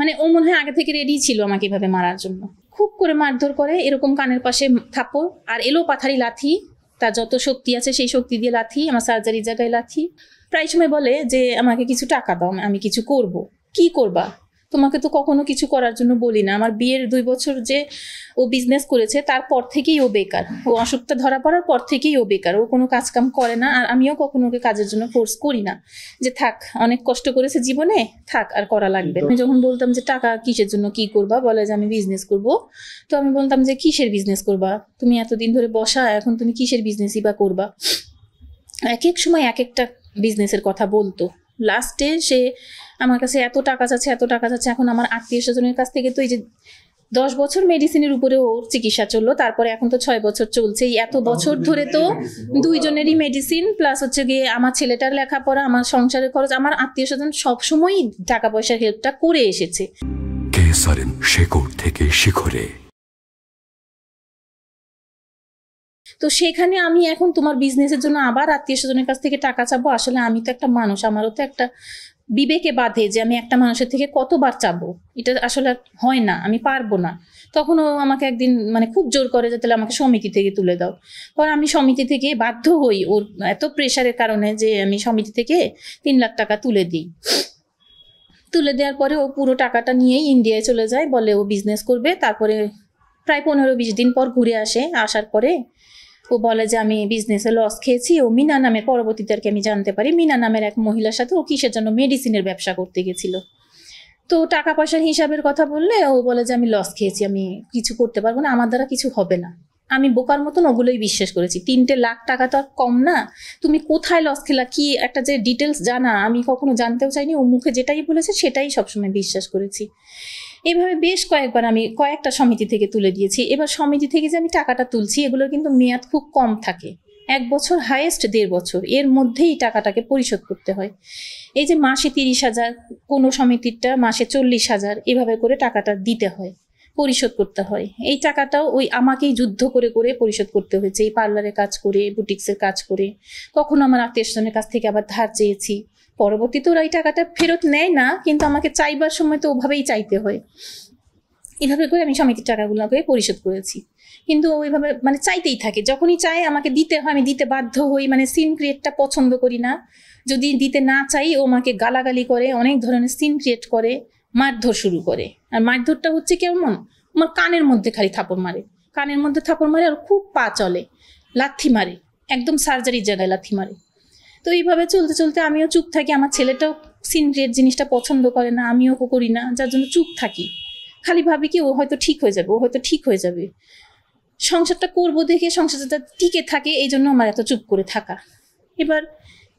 মানে ও মনে হয় আগে থেকে রেডি ছিল আমাকে এভাবে মারার জন্য। খুব করে মারধর করে, এরকম কানের পাশে থাপ্পড় আর এলো পাথারি লাথি, তার যত শক্তি আছে সেই শক্তি দিয়ে লাথি, আমার সার্জারির জায়গায় লাথি। প্রায় সময় বলে যে আমাকে কিছু টাকা দাও, আমি কিছু করব। কি করবা? তোমাকে তো কখনো কিছু করার জন্য বলি না। আমার বিয়ের 2 বছর যে ও বিজনেস করেছে তারপর থেকেই ও বেকার। ও অসুখটা ধরা পড়ার পর থেকেই ও বেকার, ও কোনো কাজ কাম করে না। আর আমিও কখনো ওকে কাজের জন্য ফোর্স করি না যে থাক, অনেক কষ্ট করেছে জীবনে, থাক আর করা লাগবে। আমি যখন বলতাম যে টাকা কিসের জন্য, কি করবা, বলে যে আমি বিজনেস করব। তো আমি বলতাম যে কিসের বিজনেস করবা, তুমি এতদিন ধরে বসা, এখন তুমি কিসের বিজনেসই বা করবা। এক এক সময় এক একটা বিজনেসের কথা বলতো। লাস্টে সে আমার কাছে এত টাকা চাচ্ছে, এত টাকা চাচ্ছে। এখন আমার আত্মীয় স্বজনের কাছ থেকে তো এই যে 10 বছর মেডিসিনের উপরে ওর চিকিৎসা চললো, তারপরে এখন তো 6 বছর চলছে। এই এত বছর ধরে তো দুইজনেরই মেডিসিন প্লাস হচ্ছে গিয়ে আমার ছেলেটার লেখাপড়া, আমার সংসারের খরচ, আমার আত্মীয় স্বজন সবসময়ই টাকা পয়সার হেল্পটা করে এসেছে। কেসারেন শেকড় থেকে শিখরে। তো সেখানে আমি এখন তোমার বিজনেসের জন্য আবার আত্মীয় স্বজনের কাছ থেকে টাকা চাবো? আসলে আমি তো একটা মানুষ, আমারও তো একটা বিবেকে বাধে যে আমি একটা মানুষের থেকে কতবার চাবো। এটা আসলে হয় না, আমি পারবো না। তখন ও আমাকে একদিন মানে খুব জোর করে যে তাহলে আমাকে সমিতি থেকে তুলে দাও। পর আমি সমিতি থেকে বাধ্য হই, ওর এত প্রেশারের কারণে, যে আমি সমিতি থেকে 3 লাখ টাকা তুলে দিই। তুলে দেওয়ার পরে ও পুরো টাকাটা নিয়েই ইন্ডিয়ায় চলে যায়, বলে ও বিজনেস করবে। তারপরে প্রায় 15-20 দিন পর ঘুরে আসে। আসার পরে ও বলে যে আমি বিজনেসে লস খেয়েছি। ও মিনা নামের, পরবর্তীতে আর কি আমি জানতে পারি, মিনা নামের এক মহিলার সাথে ও কিসের জন্য মেডিসিনের ব্যবসা করতে গেছিল। তো টাকা পয়সার হিসাবের কথা বললে ও বলে যে আমি লস খেয়েছি, আমি কিছু করতে পারবো না, আমার দ্বারা কিছু হবে না। আমি বোকার মতন ওগুলোই বিশ্বাস করেছি। 3 লাখ টাকা তো আর কম না। তুমি কোথায় লস খেলা, কি একটা যে ডিটেলস জানা, আমি কখনো জানতেও চাইনি। ও মুখে যেটাই বলেছে সেটাই সবসময় বিশ্বাস করেছি। এইভাবে বেশ কয়েকবার আমি কয়েকটা সমিতি থেকে তুলে দিয়েছি। এবার সমিতি থেকে যে আমি টাকাটা তুলছি, এগুলোর কিন্তু মেয়াদ খুব কম থাকে, 1 বছর, হাইয়েস্ট 1.5 বছর, এর মধ্যেই টাকাটাকে পরিশোধ করতে হয়। এই যে মাসে 30,000, কোনো সমিতিটা মাসে 40,000, এভাবে করে টাকাটা দিতে হয়, পরিশোধ করতে হয়। এই টাকাটাও ওই আমাকেই যুদ্ধ করে করে পরিশোধ করতে হয়েছে, এই পার্লারে কাজ করে, বুটিক্সের কাজ করে। কখনো আমার আত্মীয় স্বজনের কাছ থেকে আবার ধার চেয়েছি। পরবর্তীতে ওরা এই টাকাটা ফেরত নেয় না, কিন্তু আমাকে চাইবার সময় তো ওভাবেই চাইতে হয়। এভাবে করে আমি সমিতির টাকাগুলোকে পরিশোধ করেছি। কিন্তু ওইভাবে মানে চাইতেই থাকে, যখনই চায় আমাকে দিতে হয়, আমি দিতে বাধ্য হই। মানে সিন ক্রিয়েটটা পছন্দ করি না। যদি দিতে না চাই, ও আমাকে গালাগালি করে, অনেক ধরনের সিন ক্রিয়েট করে, মারধর শুরু করে। আর মারধরটা হচ্ছে কেমন, আমার কানের মধ্যে খালি থাপড় মারে, কানের মধ্যে থাপড় মারে, আর খুব পা চলে, লাথি মারে, একদম সার্জারির জায়গায় লাথি মারে। তো এইভাবে চলতে চলতে আমিও চুপ থাকি। আমার ছেলেটাও সিন ক্রিয়েট জিনিসটা পছন্দ করে না, আমিও করি না, যার জন্য চুপ থাকি। খালি ভাবি কি ও হয়তো ঠিক হয়ে যাবে, ও হয়তো ঠিক হয়ে যাবে, সংসারটা করবো দেখে সংসারটা টিকে থাকে, এই জন্য আমার এত চুপ করে থাকা। এবার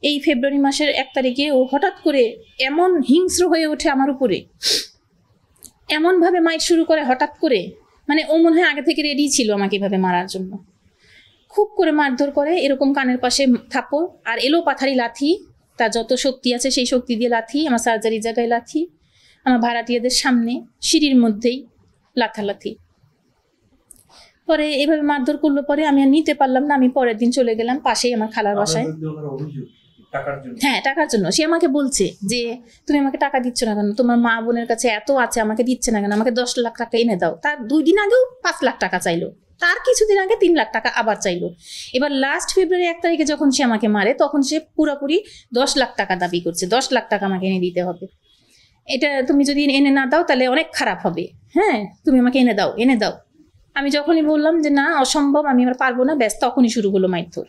এই ফেব্রুয়ারি মাসের 1 তারিখে ও হঠাৎ করে এমন হিংস্র হয়ে ওঠে আমার উপরে, এমনভাবে মাইট শুরু করে হঠাৎ করে। মানে ও মনে হয় আগে থেকে রেডি ছিল আমাকে এভাবে মারার জন্য। খুব করে মারধর করে, এরকম কানের পাশে থাপ্পড় আর এলো পাথারি লাথি, তার যত শক্তি আছে সেই শক্তি দিয়ে লাথি, আমার সার্জারির জায়গায় লাথি, আমার ভাড়াটিয়াদের সামনে সিঁড়ির মধ্যেই লাথালাথি। পরে এভাবে মারধর করলো, পরে আমি আর নিতে পারলাম না। আমি পরের দিন চলে গেলাম পাশেই আমার খালার বাসায়। হ্যাঁ, টাকার জন্য। সে আমাকে বলছে যে তুমি আমাকে টাকা দিচ্ছ না কেন, তোমার মা বোনের কাছে এত আছে, আমাকে দিচ্ছে না কেন, আমাকে 10 লাখ টাকা এনে দাও। তার 2 দিন আগেও 5 লাখ টাকা চাইলো, তার কিছুদিন আগে 3 লাখ টাকা আবার চাইলো। এবার লাস্ট ফেব্রুয়ারি 1 তারিখে যখন সে আমাকে মারে, তখন সে পুরোপুরি 10 লাখ টাকা দাবি করছে। 10 লাখ টাকা আমাকে এনে দিতে হবে, এটা তুমি যদি এনে না দাও তাহলে অনেক খারাপ হবে, হ্যাঁ তুমি আমাকে এনে দাও, এনে দাও। আমি যখনই বললাম যে না অসম্ভব, আমি আর পারবো না, ব্যাস তখনই শুরু হলো মারধর।